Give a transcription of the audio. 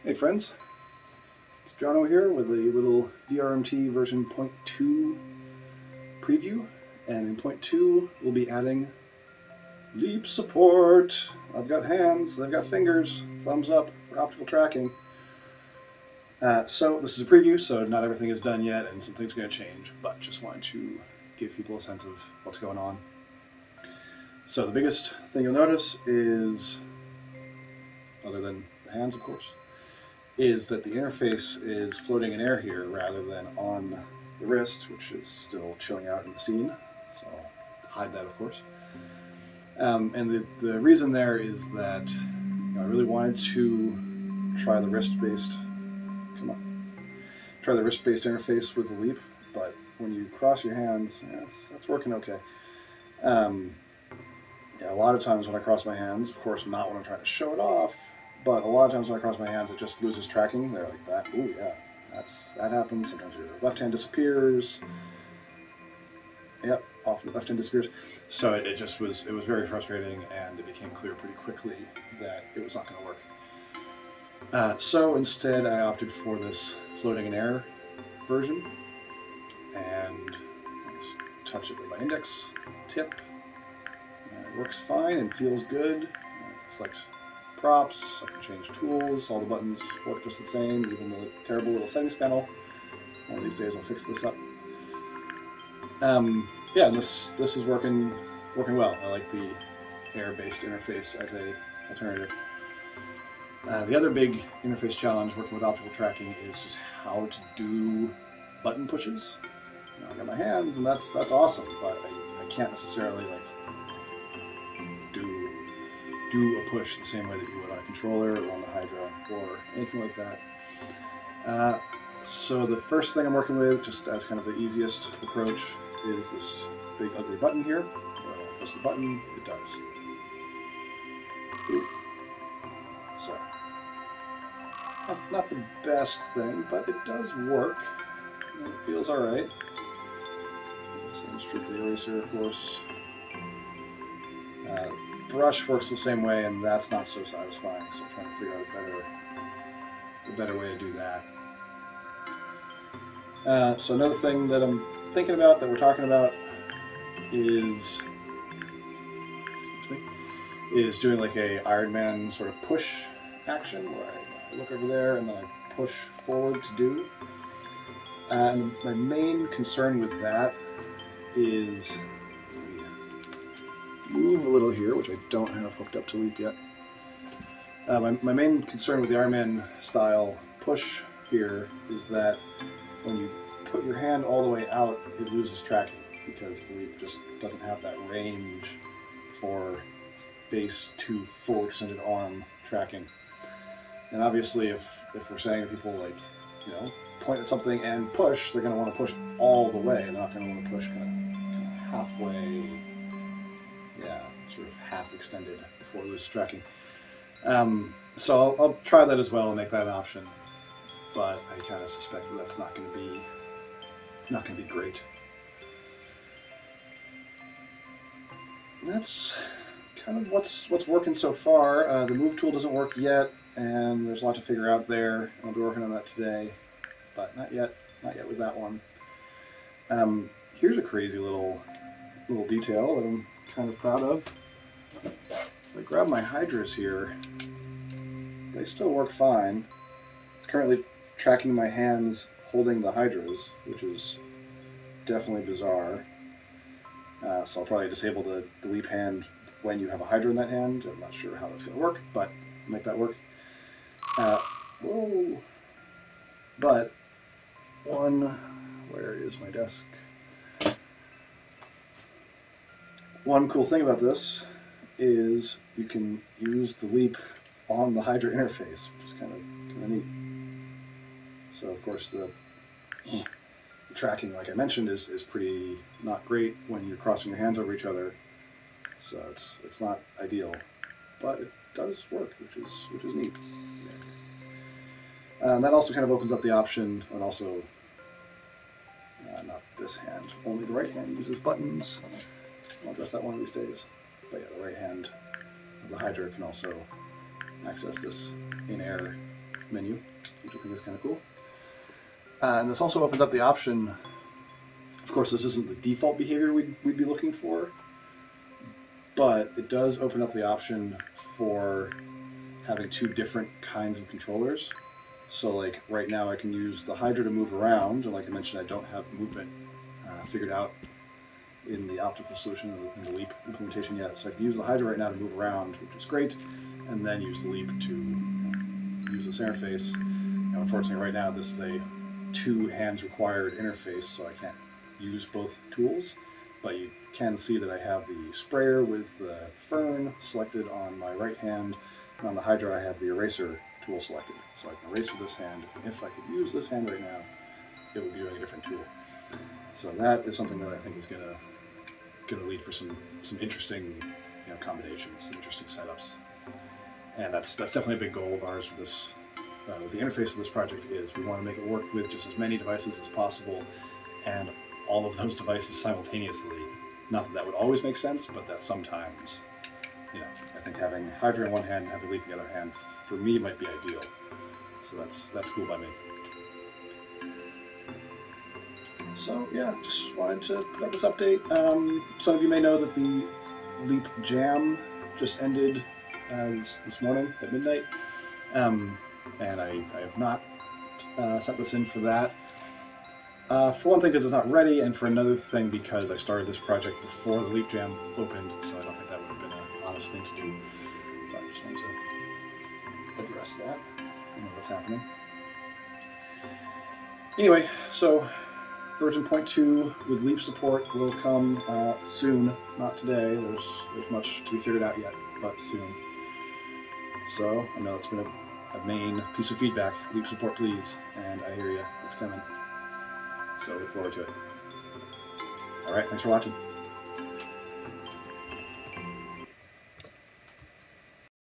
Hey friends, it's Jono here with a little VRMT version 0.2 preview, and in 0.2 we'll be adding leap support. I've got hands, I've got fingers, thumbs up for optical tracking. So this is a preview, so not everything is done yet and some things are going to change, but just wanted to give people a sense of what's going on. So the biggest thing you'll notice is, other than the hands of course, is that the interface is floating in air here rather than on the wrist, which is still chilling out in the scene, so I'll hide that of course. And the reason there is that I really wanted to try the wrist-based interface with the leap, but when you cross your hands, that's working okay. Yeah, a lot of times when I cross my hands, of course not when I'm trying to show it off, but a lot of times when I cross my hands, it just loses tracking. They're like that. Ooh, yeah, that happens. Sometimes your left hand disappears. Yep, often the left hand disappears. So it was very frustrating, and it became clear pretty quickly that it was not going to work. So instead, I opted for this floating in air version, and I just touch it with my index tip. And it works fine and feels good. It selects props, I can change tools, all the buttons work just the same, even the terrible little settings panel. One of these days I'll fix this up. Yeah, and this is working well. I like the air-based interface as a alternative. The other big interface challenge working with optical tracking is just how to do button pushes. I got my hands, and that's awesome, but I can't necessarily do a push the same way that you would on a controller or on the Hydra or anything like that. So the first thing I'm working with, just as kind of the easiest approach, is this big ugly button here. When I press the button, it does. Ooh. So, not the best thing, but it does work. And it feels alright. Same is true for the eraser, of course. Brush works the same way, and that's not so satisfying, so I'm trying to figure out a better way to do that. So another thing that I'm thinking about, that we're talking about, is doing like a Iron Man sort of push action, where I look over there and then I push forward to do. And my main concern with that is, move a little here, which I don't have hooked up to Leap yet. My main concern with the Iron Man style push here is that when you put your hand all the way out, it loses tracking, because the Leap just doesn't have that range for base to full extended arm tracking. And obviously if we're saying to people, like, point at something and push, they're going to want to push all the way. They're not going to want to push kind of halfway. Yeah, sort of half extended before it loses tracking. So I'll try that as well and make that an option, but I kind of suspect that that's not going to be great. That's kind of what's working so far. The move tool doesn't work yet, and there's a lot to figure out there. I'll be working on that today, but not yet with that one. Here's a crazy little detail that I'm kind of proud of. If I grab my Hydras here, they still work fine. It's currently tracking my hands holding the Hydras, which is definitely bizarre. So I'll probably disable the leap hand when you have a Hydra in that hand. I'm not sure how that's going to work, but I'll make that work. Whoa! But where is my desk? One cool thing about this is you can use the Leap on the Hydra interface, which is kind of neat. So of course the tracking, like I mentioned, is pretty not great when you're crossing your hands over each other. So it's not ideal, but it does work, which is neat. And that also kind of opens up the option, and also not this hand, only the right hand uses buttons. I'll address that one of these days. But yeah, the right hand of the Hydra can also access this in-air menu, which I think is kind of cool. And this also opens up the option, of course this isn't the default behavior we'd be looking for, but it does open up the option for having two different kinds of controllers. So like right now I can use the Hydra to move around, and like I mentioned I don't have movement figured out in the optical solution, in the Leap implementation yet. So I can use the Hydra right now to move around, which is great, and then use the Leap to use this interface. Now unfortunately right now this is a two hands required interface, so I can't use both tools, but you can see that I have the sprayer with the fern selected on my right hand, and on the Hydra I have the eraser tool selected. So I can erase with this hand, and if I could use this hand right now, it would be doing a different tool. So that is something that I think is going to lead for some interesting combinations, some interesting setups. And that's definitely a big goal of ours with this, with the interface of this project, is we want to make it work with just as many devices as possible, and all of those devices simultaneously. Not that that would always make sense, but that sometimes, I think having Hydra in one hand and having Leap in the other hand, for me, might be ideal. So that's cool by me. So yeah, just wanted to put out this update. Some of you may know that the Leap Jam just ended this morning at midnight, and I have not sent this in for that. For one thing, because it's not ready, and for another thing, because I started this project before the Leap Jam opened, so I don't think that would have been an honest thing to do. But I just wanted to address that. I know what's happening. Anyway, so version 0.2 with Leap support will come soon, not today. There's much to be figured out yet, but soon. So I know it's been a main piece of feedback. Leap support, please, and I hear you. It's coming. So look forward to it. All right, thanks for watching.